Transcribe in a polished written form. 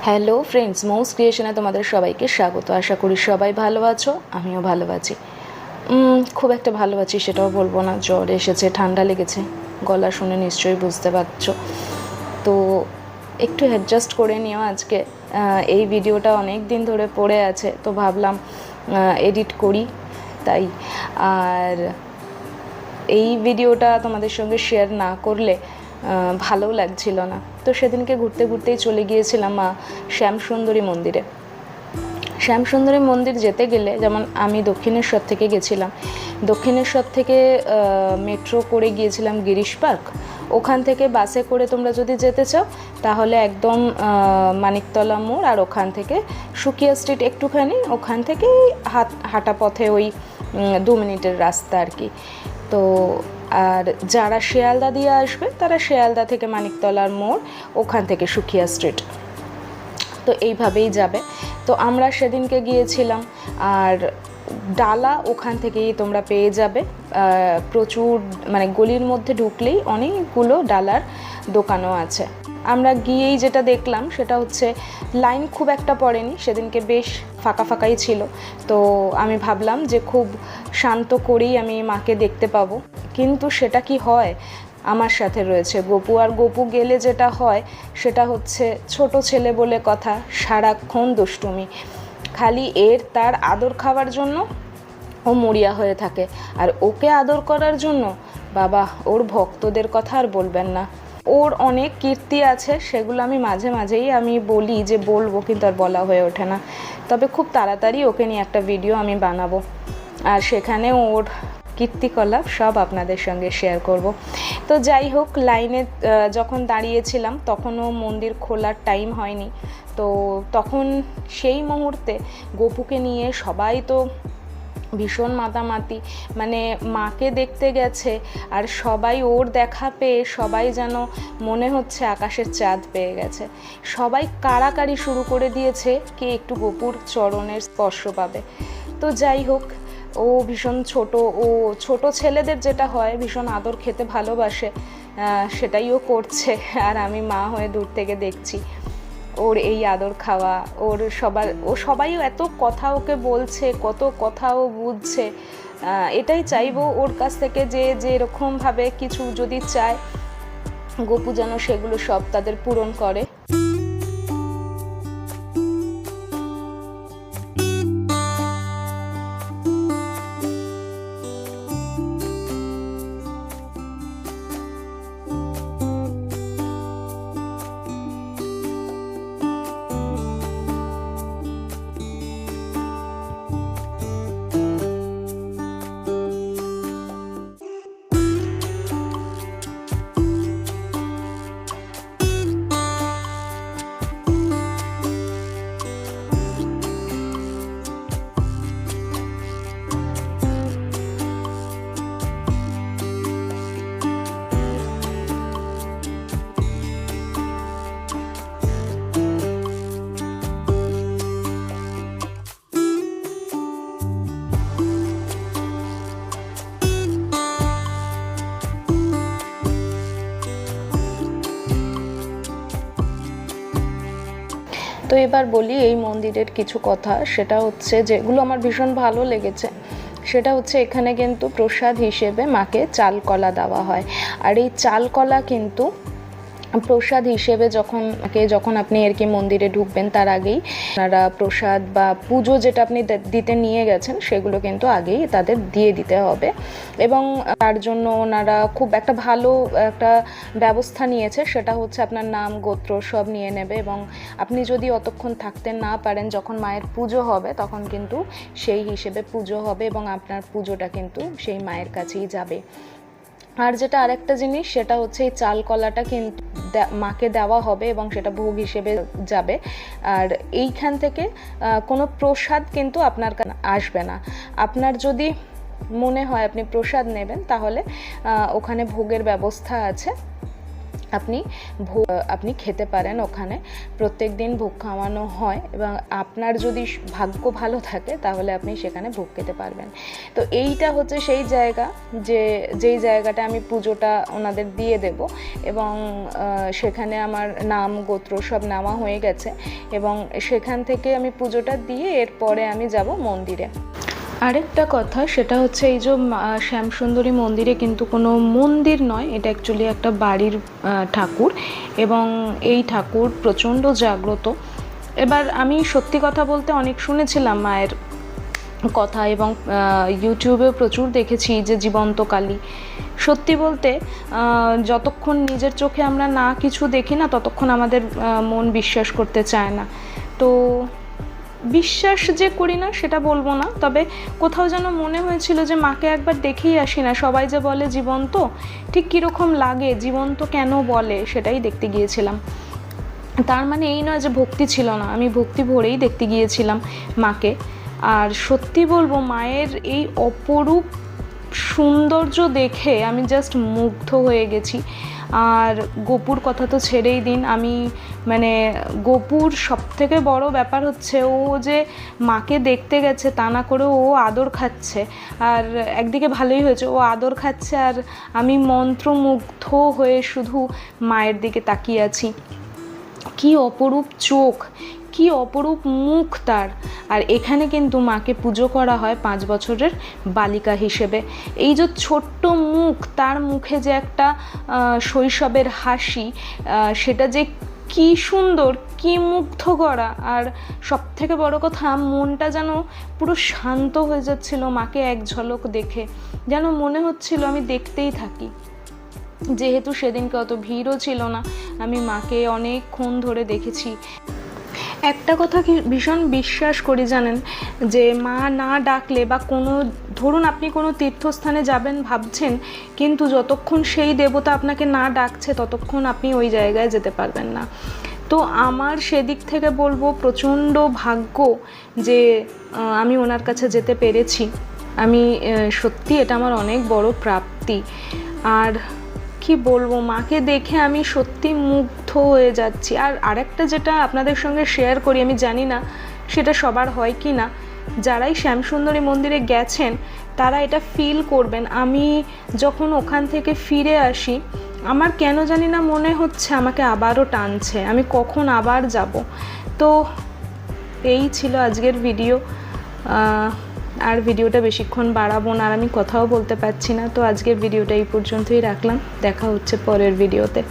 Hello friends, মৌস ক্রিয়েশনে তোমাদের সবাইকে স্বাগত। আশা করি সবাই ভালো আছো, আমিও ভালো আছি। খুব একটা ভালো আছি সেটাও বলবো না, জ্বর এসেছে, ঠান্ডা লেগেছে, গলা শুনে নিশ্চয়ই বুঝতে পারছো। তো একটু অ্যাডজাস্ট করে নিও। আজকে এই ভিডিওটা অনেক দিন ধরে পড়ে আছে, তো ভাবলাম এডিট করি তাই। আর এই ভিডিওটা তোমাদের সঙ্গে শেয়ার না করলে ভালোও লাগছিল না। তো সেদিনকে ঘুরতে ঘুরতেই চলে গিয়েছিলাম শ্যামসুন্দরী মন্দিরে। শ্যামসুন্দরী মন্দির যেতে গেলে, যেমন আমি দক্ষিণেশ্বর থেকে গেছিলাম, দক্ষিণেশ্বর থেকে মেট্রো করে গিয়েছিলাম গিরিশ পার্ক। ওখান থেকে বাসে করে তোমরা যদি যেতে চাও তাহলে একদম মানিকতলা মোড়, আর ওখান থেকে সুকিয়া স্ট্রিট একটুখানি, ওখান থেকে হাঁটা পথে ওই 2 মিনিটের রাস্তা আর কি। তো আর যারা শিয়ালদা দিয়ে আসবে তারা শিয়ালদা থেকে মানিকতলার মোড়, ওখান থেকে সুকিয়া স্ট্রিট, তো এইভাবেই যাবে। তো আমরা সেদিনকে গিয়েছিলাম, আর ডালা ওখান থেকেই তোমরা পেয়ে যাবে। প্রচুর, মানে গলির মধ্যে ঢুকলেই অনেকগুলো ডালার দোকানও আছে। আমরা গিয়েই যেটা দেখলাম সেটা হচ্ছে লাইন খুব একটা পড়েনি, সেদিনকে বেশ ফাঁকা ফাঁকাই ছিল। তো আমি ভাবলাম যে খুব শান্ত করেই আমি মাকে দেখতে পাবো, কিন্তু সেটা কি হয়, আমার সাথে রয়েছে গপু। আর গপু গেলে যেটা হয় সেটা হচ্ছে ছোট ছেলে বলে কথা, সারাক্ষণ দুষ্টুমি, খালি তার আদর খাওয়ার জন্য ও মরিয়া হয়ে থাকে। আর ওকে আদর করার জন্য বাবা, ওর ভক্তদের কথা আর বলবেন না। ওর অনেক কীর্তি আছে, সেগুলো আমি মাঝে মাঝেই বলি যে বলবো, কিন্তু আর বলা হয়ে ওঠে না। তবে খুব তাড়াতাড়ি ওকে নিয়ে একটা ভিডিও আমি বানাবো, আর সেখানে ওর কীর্তিকলাপ সব আপনাদের সঙ্গে শেয়ার করব। তো যাই হোক, লাইনে যখন দাঁড়িয়েছিলাম তখনও মন্দির খোলার টাইম হয়নি। তো তখন সেই মুহূর্তে গপুকে নিয়ে সবাই তো ভীষণ মাতামাতি, মানে মাকে দেখতে গেছে আর সবাই ওর দেখা পেয়ে সবাই যেন মনে হচ্ছে আকাশের চাঁদ পেয়ে গেছে। সবাই কাড়াকাড়ি শুরু করে দিয়েছে কে একটু গপুর চরণের স্পর্শ পাবে। তো যাই হোক, ও ভীষণ ছোট ছেলেদের যেটা হয় ভীষণ আদর খেতে ভালোবাসে, সেটাই ও করছে। আর আমি মা হয়ে দূর থেকে দেখছি ওর এই আদর খাওয়া। সবাই এত কথা ওকে বলছে, কত কথা ও বুঝছে। এটাই চাইবো ওর কাছ থেকে যে এরকমভাবে কিছু যদি চায়, গপু যেন সেগুলো সব তাদের পূরণ করে। তো এবার বলি এই মন্দিরের কিছু কথা, সেটা হচ্ছে যেগুলো আমার ভীষণ ভালো লেগেছে সেটা হচ্ছে এখানে কিন্তু প্রসাদ হিসেবে মাকে চালকলা দেওয়া হয়। আর এই চালকলা কিন্তু প্রসাদ হিসেবে যখন আপনি আর কি মন্দিরে ঢুকবেন তার আগেই আপনারা প্রসাদ বা পুজো যেটা আপনি দিতে নিয়ে গেছেন সেগুলো কিন্তু আগেই তাদের দিয়ে দিতে হবে। এবং তার জন্য ওনারা খুব একটা ভালো একটা ব্যবস্থা নিয়েছে, সেটা হচ্ছে আপনার নাম গোত্র সব নিয়ে নেবে। এবং আপনি যদি অতক্ষণ থাকতে না পারেন, যখন মায়ের পুজো হবে তখন কিন্তু সেই হিসেবে পুজো হবে এবং আপনার পুজোটা কিন্তু সেই মায়ের কাছেই যাবে। আর যেটা আরেকটা জিনিস সেটা হচ্ছে এই চাল কলাটা কিন্তু মাকে দেওয়া হবে এবং সেটা ভোগ হিসেবে যাবে। আর এইখান থেকে কোনো প্রসাদ কিন্তু আপনার কাছে আসবে না। আপনার যদি মনে হয় আপনি প্রসাদ নেবেন তাহলে ওখানে ভোগের ব্যবস্থা আছে, আপনি খেতে পারেন। ওখানে প্রত্যেক দিন ভোগ খাওয়ানো হয় এবং আপনার যদি ভাগ্য ভালো থাকে তাহলে আপনি সেখানে ভোগ খেতে পারবেন। তো এইটা হচ্ছে সেই জায়গা যেই জায়গাটা আমি পুজোটা ওনাদের দিয়ে দেব এবং সেখানে আমার নাম গোত্র সব নেওয়া হয়ে গেছে এবং সেখান থেকে আমি পুজোটা দিয়ে এরপরে আমি যাব মন্দিরে। আরেকটা কথা, সেটা হচ্ছে এই যে শ্যামসুন্দরী মন্দিরে কিন্তু কোনো মন্দির নয়, এটা অ্যাকচুয়ালি একটা বাড়ির ঠাকুর এবং এই ঠাকুর প্রচণ্ড জাগ্রত। এবার আমি সত্যি কথা বলতে অনেক শুনেছিলাম মায়ের কথা এবং ইউটিউবেও প্রচুর দেখেছি যে জীবন্ত কালী। সত্যি বলতে যতক্ষণ নিজের চোখে আমরা না কিছু দেখি না ততক্ষণ আমাদের মন বিশ্বাস করতে চায় না। তো বিশ্বাস যে করি না সেটা বলবো না, তবে কোথাও যেন মনে হয়েছিল যে মাকে একবার দেখেই আসি না। সবাই যে বলে জীবন্ত, ঠিক কীরকম লাগে, জীবন্ত কেন বলে, সেটাই দেখতে গিয়েছিলাম। তার মানে এই নয় যে ভক্তি ছিল না, আমি ভক্তি ভরেই দেখতে গিয়েছিলাম মাকে। আর সত্যি বলবো মায়ের এই অপরূপ সৌন্দর্য দেখে আমি জাস্ট মুগ্ধ হয়ে গেছি। আর গোপুর কথা তো ছেড়েই দিন, আমি মানে গোপুর সবথেকে বড় ব্যাপার হচ্ছে ও যে মাকে দেখতে গেছে তা না করে ও আদর খাচ্ছে। আর একদিকে ভালোই হয়েছে, ও আদর খাচ্ছে আর আমি মন্ত্রমুগ্ধ হয়ে শুধু মায়ের দিকে তাকিয়ে আছি। কি অপরূপ চোখ, কি অপরূপ মুখ তার। আর এখানে কিন্তু মাকে পুজো করা হয় 5 বছরের বালিকা হিসেবে। এই যে ছোট্ট মুখ, তার মুখে যে একটা শৈশবের হাসি, সেটা যে কি সুন্দর, কি মুগ্ধ করা। আর সবথেকে বড় কথা, মনটা যেন পুরো শান্ত হয়ে যাচ্ছিল মাকে এক ঝলক দেখে, যেন মনে হচ্ছিল আমি দেখতেই থাকি। যেহেতু সেদিনকে অত ভিড়ও ছিল না, আমি মাকে অনেকক্ষণ ধরে দেখেছি। একটা কথা কি ভীষণ বিশ্বাস করি জানেন, যে মা না ডাকলে বা ধরুন আপনি কোনো তীর্থস্থানে যাবেন ভাবছেন, কিন্তু যতক্ষণ সেই দেবতা আপনাকে না ডাকছে ততক্ষণ আপনি ওই জায়গায় যেতে পারবেন না। তো আমার সেদিক থেকে বলবো প্রচণ্ড ভাগ্য যে আমি ওনার কাছে যেতে পেরেছি। আমি সত্যি এটা আমার অনেক বড় প্রাপ্তি। আর কি বলবো, মাকে দেখে আমি সত্যি মুগ্ধ হয়ে যাচ্ছি। আর আরেকটা যেটা আপনাদের সঙ্গে শেয়ার করি, আমি জানি না সেটা সবার হয় কি না, যারাই শ্যামসুন্দরী মন্দিরে গেছেন তারা এটা ফিল করবেন। আমি যখন ওখান থেকে ফিরে আসি আমার কেন জানি না মনে হচ্ছে আমাকে আবারও টানছে, আমি কখন আবার যাব। তো এই ছিল আজকের ভিডিও। আর ভিডিওটা বেশিক্ষণ বাড়াবো না, আর আমি কথাও বলতে পারছি না। তো আজকের ভিডিওটা এই পর্যন্তই রাখলাম, দেখা হচ্ছে পরের ভিডিওতে।